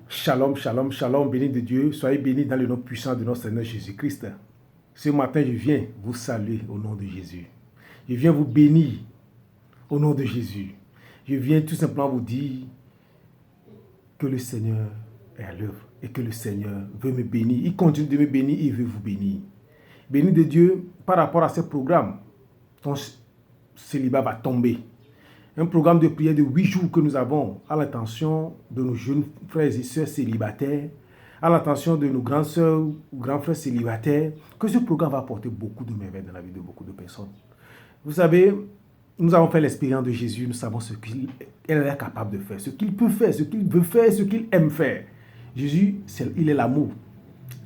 Shalom, shalom, shalom, béni de Dieu. Soyez bénis dans le nom puissant de notre Seigneur Jésus-Christ. Ce matin, je viens vous saluer au nom de Jésus. Je viens vous bénir au nom de Jésus. Je viens tout simplement vous dire que le Seigneur est à l'œuvre et que le Seigneur veut me bénir. Il continue de me bénir et il veut vous bénir. Béni de Dieu, par rapport à ce programme, ton célibat va tomber. Un programme de prière de 8 jours que nous avons à l'attention de nos jeunes frères et sœurs célibataires, à l'attention de nos grandes sœurs ou grands frères célibataires, que ce programme va apporter beaucoup de merveilles dans la vie de beaucoup de personnes. Vous savez, nous avons fait l'expérience de Jésus, nous savons ce qu'il est capable de faire, ce qu'il peut faire, ce qu'il veut faire, ce qu'il aime faire. Jésus, il est l'amour.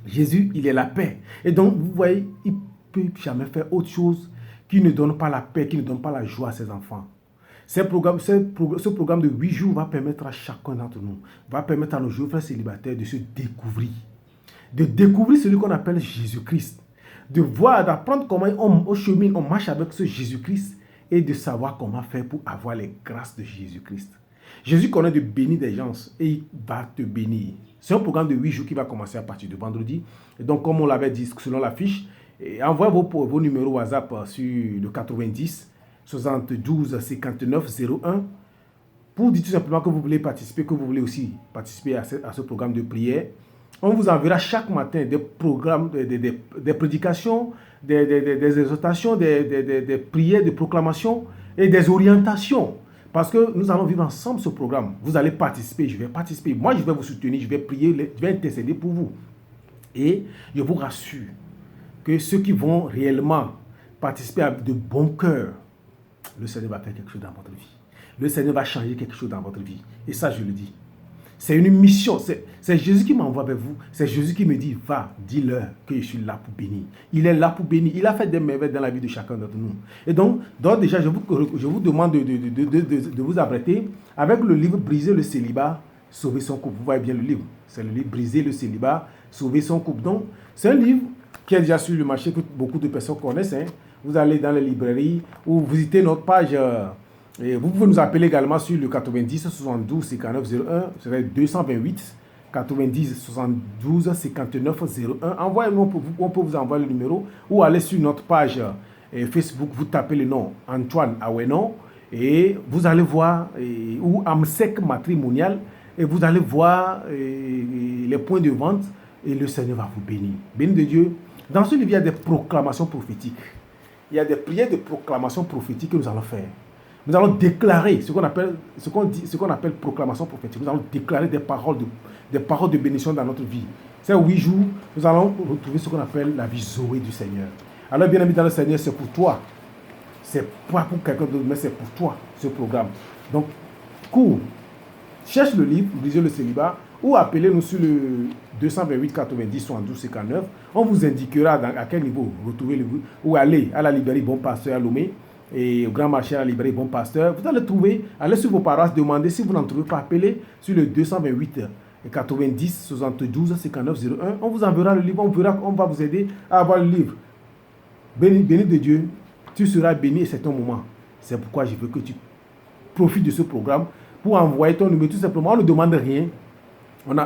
Jésus, il est la paix. Et donc, vous voyez, il ne peut jamais faire autre chose qui ne donne pas la paix, qui ne donne pas la joie à ses enfants. Ce programme de 8 jours va permettre à chacun d'entre nous, va permettre à nos jeunes frères célibataires de se découvrir. De découvrir celui qu'on appelle Jésus-Christ. De voir, d'apprendre comment on chemine, on marche avec ce Jésus-Christ et de savoir comment faire pour avoir les grâces de Jésus-Christ. Jésus connaît de bénir des gens et il va te bénir. C'est un programme de 8 jours qui va commencer à partir de vendredi. Et donc, comme on l'avait dit selon la fiche, envoyez vos numéros WhatsApp sur le 90 72 59 01 pour dire tout simplement que vous voulez participer, que vous voulez aussi participer à ce programme de prière. On vous enverra chaque matin des programmes, des prédications, des exhortations, des prières, des proclamations et des orientations. Parce que nous allons vivre ensemble ce programme. Vous allez participer, je vais participer. Moi, je vais vous soutenir, je vais prier, je vais intercéder pour vous. Et je vous rassure que ceux qui vont réellement participer de bon cœur, le Seigneur va faire quelque chose dans votre vie. Le Seigneur va changer quelque chose dans votre vie. Et ça, je le dis. C'est une mission. C'est Jésus qui m'envoie vers vous. C'est Jésus qui me dit, va, dis-leur que je suis là pour bénir. Il est là pour bénir. Il a fait des merveilles dans la vie de chacun d'entre nous. Et donc déjà, je vous demande de vous apprêter avec le livre Briser le célibat, sauver son couple. Vous voyez bien le livre. C'est le livre Briser le célibat, sauver son couple. Donc, c'est un livre qui est déjà sur le marché que beaucoup de personnes connaissent. Vous allez dans les librairies ou visitez notre page. Et vous pouvez nous appeler également sur le 90 72 59 01, c'est 228 90 72 59 01. Envoyez-nous, on peut vous envoyer le numéro ou aller sur notre page Facebook, vous tapez le nom Antoine Awenon et vous allez voir, ou Amsec Matrimonial, et vous allez voir les points de vente et le Seigneur va vous bénir. Béni de Dieu. Dans ce livre, il y a des proclamations prophétiques. Il y a des prières de proclamation prophétique que nous allons faire. Nous allons déclarer ce qu'on appelle proclamation prophétique. Nous allons déclarer des paroles de bénédiction dans notre vie. Ces 8 jours, nous allons retrouver ce qu'on appelle la vie Zoé du Seigneur. Alors, bien aimé dans le Seigneur, c'est pour toi. C'est pas pour quelqu'un d'autre, mais c'est pour toi, ce programme. Donc, cours. Cherche le livre, Briser le célibat, ou appelez-nous sur le 228 90 72 59. On vous indiquera à quel niveau vous retrouvez le livre, ou allez à la librairie Bon Pasteur à Lomé et au Grand Marché à la librairie Bon Pasteur. Vous allez trouver, allez sur vos paroisses, demandez si vous n'en trouvez pas, appelez sur le 228 90 72 59 01. On vous enverra le livre, on va vous aider à avoir le livre. Béni de Dieu, tu seras béni et c'est ton moment. C'est pourquoi je veux que tu profites de ce programme pour envoyer ton numéro tout simplement. On ne demande rien.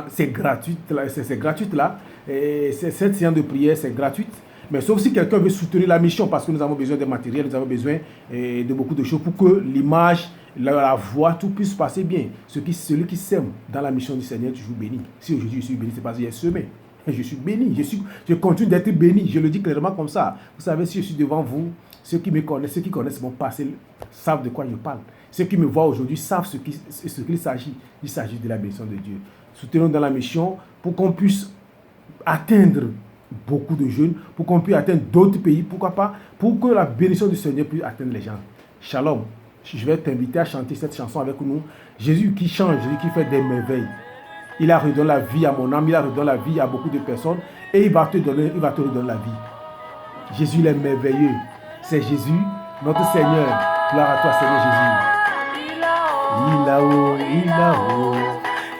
C'est gratuit là. Et cette séance de prière, c'est gratuite. Mais sauf si quelqu'un veut soutenir la mission, parce que nous avons besoin de matériel, nous avons besoin de beaucoup de choses pour que l'image, la voix, tout puisse passer bien. Celui qui sème dans la mission du Seigneur, toujours béni. Si aujourd'hui je suis béni, c'est parce que j'ai semé. Je suis béni. Je continue d'être béni. Je le dis clairement comme ça. Vous savez, si je suis devant vous, ceux qui me connaissent, ceux qui connaissent mon passé, savent de quoi je parle. Ceux qui me voient aujourd'hui savent ce qu'il s'agit. Il s'agit de la bénédiction de Dieu. Soutenons dans la mission pour qu'on puisse atteindre beaucoup de jeunes, pour qu'on puisse atteindre d'autres pays, pourquoi pas, pour que la bénédiction du Seigneur puisse atteindre les gens. Shalom. Je vais t'inviter à chanter cette chanson avec nous. Jésus qui change, Jésus qui fait des merveilles. Il a redonné la vie à mon âme, il a redonné la vie à beaucoup de personnes et il va te redonner la vie. Jésus, il est merveilleux. C'est Jésus, notre Seigneur. Gloire à toi, Seigneur Jésus.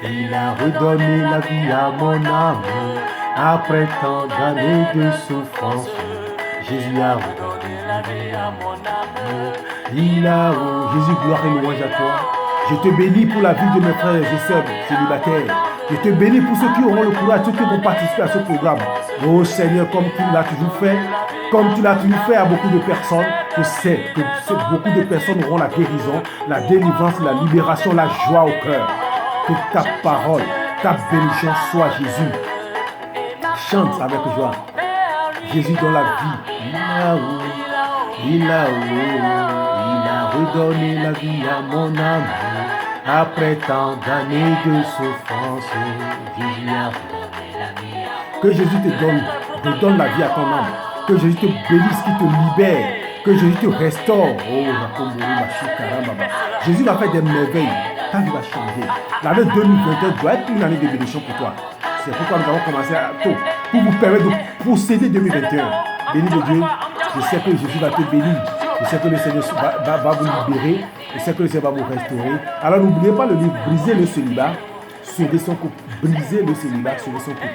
Il a redonné la vie à mon âme. Après tant d'années de souffrance, Jésus a redonné la vie à mon âme. Jésus, gloire et louange à toi. Je te bénis pour la vie de mes frères et sœurs célibataires. Je te bénis pour ceux qui auront le courage, ceux qui vont participer à ce programme. Oh Seigneur, comme tu l'as toujours fait, comme tu l'as toujours fait à beaucoup de personnes, je sais que beaucoup de personnes auront la guérison, la délivrance, la libération, la joie au cœur. Que ta parole, ta bénédiction soit Jésus. Chante avec joie. Jésus dans la vie. Il a redonné la vie à mon amour. Après tant d'années de souffrance, Jésus a redonné la vie. Que Jésus te redonne la vie à ton âme. Que Jésus te bénisse, qu'il te libère. Que Jésus te restaure. Oh, Jésus va faire des merveilles. Ta vie va changer. L'année 2021 doit être une année de bénédiction pour toi. C'est pourquoi nous avons commencé tôt. Pour vous permettre de procéder 2021. Béni de Dieu. Je sais que Jésus va te bénir. Je sais que le Seigneur va vous libérer. Je sais que le Seigneur va vous restaurer. Alors n'oubliez pas le livre Briser le célibat, sauver son couple. Briser le célibat, sauver son couple.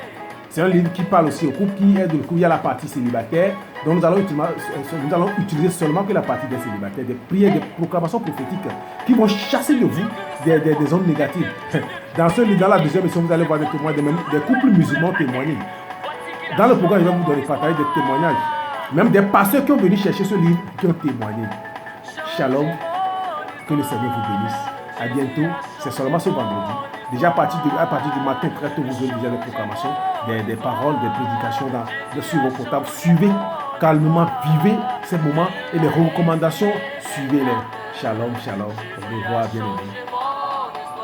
C'est un livre qui parle aussi au couple, qui aide le couple. Il y a la partie célibataire. Donc nous allons utiliser seulement que la partie des célibataires, des prières, des proclamations prophétiques qui vont chasser de vous des ondes négatives. Dans la deuxième émission, vous allez voir des témoignages, des couples musulmans témoigner. Dans le programme, je vais vous donner partager des témoignages. Même des pasteurs qui ont venu chercher ce livre, qui ont témoigné. Shalom, que le Seigneur vous bénisse. À bientôt, c'est seulement ce vendredi. Déjà à partir du matin, très tôt, vous aurez déjà des proclamations, des paroles, des prédications sur vos portables. Suivez calmement, vivez ces moments et les recommandations, suivez-les. Shalom, shalom. Au revoir, bien aimés.